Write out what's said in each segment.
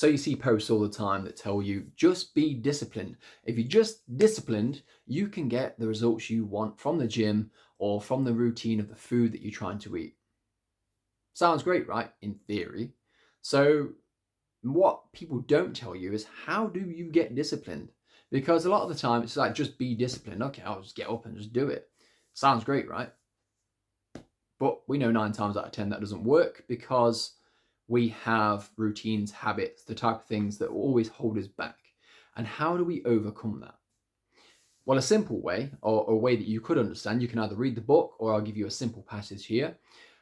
So you see posts all the time that tell you just be disciplined. If you're just disciplined, you can get the results you want from the gym or from the routine of the food that you're trying to eat. Sounds great, right? In theory. So what people don't tell you is how do you get disciplined? Because a lot of the time it's like just be disciplined. Okay, I'll just get up and just do it. Sounds great, right? But we know 9 times out of 10 that doesn't work because we have routines, habits, the type of things that will always hold us back. And how do we overcome that? Well, a simple way, or a way that you could understand, you can either read the book or I'll give you a simple passage here.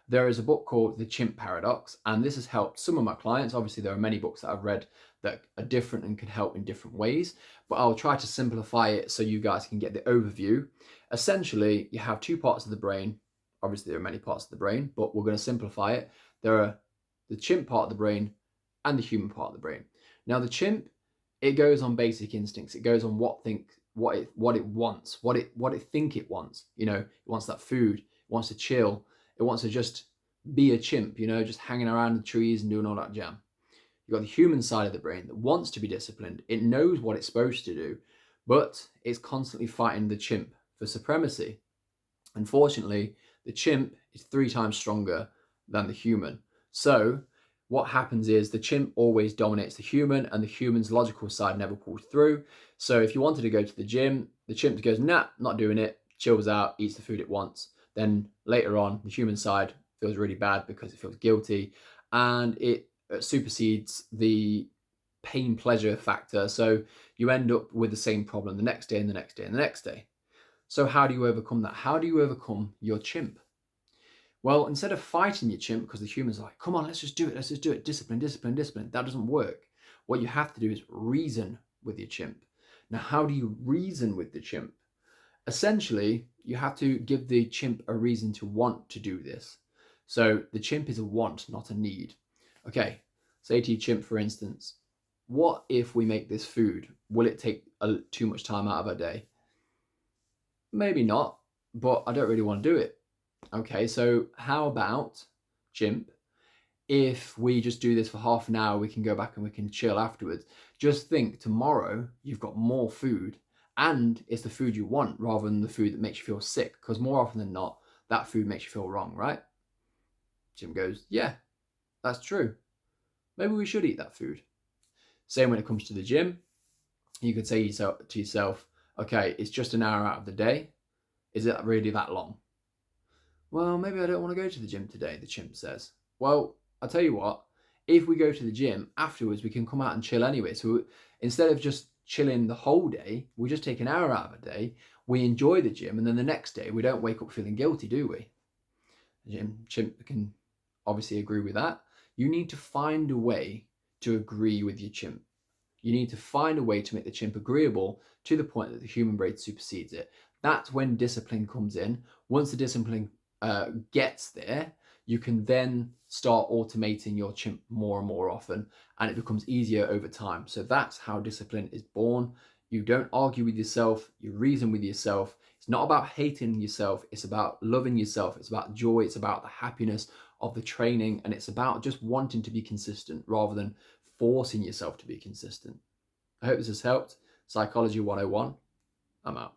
There is a book called The Chimp Paradox, and this has helped some of my clients. Obviously, there are many books that I've read that are different and can help in different ways, but I'll try to simplify it so you guys can get the overview. Essentially, you have two parts of the brain. Obviously, there are many parts of the brain, but we're going to simplify it. There are the chimp part of the brain and the human part of the brain. Now, the chimp, it goes on basic instincts. It goes on what it wants, what it think it wants. You know, it wants that food, it wants to chill, it wants to just be a chimp, you know, just hanging around the trees and doing all that jam. You've got the human side of the brain that wants to be disciplined. It knows what it's supposed to do, but it's constantly fighting the chimp for supremacy. Unfortunately, the chimp is 3 times stronger than the human. So what happens is the chimp always dominates the human and the human's logical side never pulls through. So if you wanted to go to the gym, the chimp goes, nah, not doing it, chills out, eats the food it wants. Then later on, the human side feels really bad because it feels guilty and it supersedes the pain pleasure factor. So you end up with the same problem the next day and the next day and the next day. So how do you overcome that? How do you overcome your chimp? Well, instead of fighting your chimp, because the humans are like, come on, let's just do it, discipline, discipline, discipline, that doesn't work. What you have to do is reason with your chimp. Now, how do you reason with the chimp? Essentially, you have to give the chimp a reason to want to do this. So the chimp is a want, not a need. Okay, say to your chimp, for instance, what if we make this food? Will it take too much time out of our day? Maybe not, but I don't really want to do it. Okay, so how about, chimp, if we just do this for half an hour, we can go back and we can chill afterwards. Just think, tomorrow you've got more food and it's the food you want rather than the food that makes you feel sick, because more often than not, that food makes you feel wrong, right? Chimp goes, yeah, that's true. Maybe we should eat that food. Same when it comes to the gym. You could say to yourself, okay, it's just an hour out of the day. Is it really that long? Well, maybe I don't want to go to the gym today, the chimp says. Well, I'll tell you what, if we go to the gym afterwards, we can come out and chill anyway. So instead of just chilling the whole day, we just take an hour out of a day, we enjoy the gym, and then the next day we don't wake up feeling guilty, do we? The chimp can obviously agree with that. You need to find a way to agree with your chimp. You need to find a way to make the chimp agreeable to the point that the human brain supersedes it. That's when discipline comes in. Once the discipline gets there, you can then start automating your chimp more and more often, and it becomes easier over time. So that's how discipline is born. You don't argue with yourself, you reason with yourself. It's not about hating yourself, it's about loving yourself, it's about joy, it's about the happiness of the training, and it's about just wanting to be consistent rather than forcing yourself to be consistent. I hope this has helped. Psychology 101. I'm out.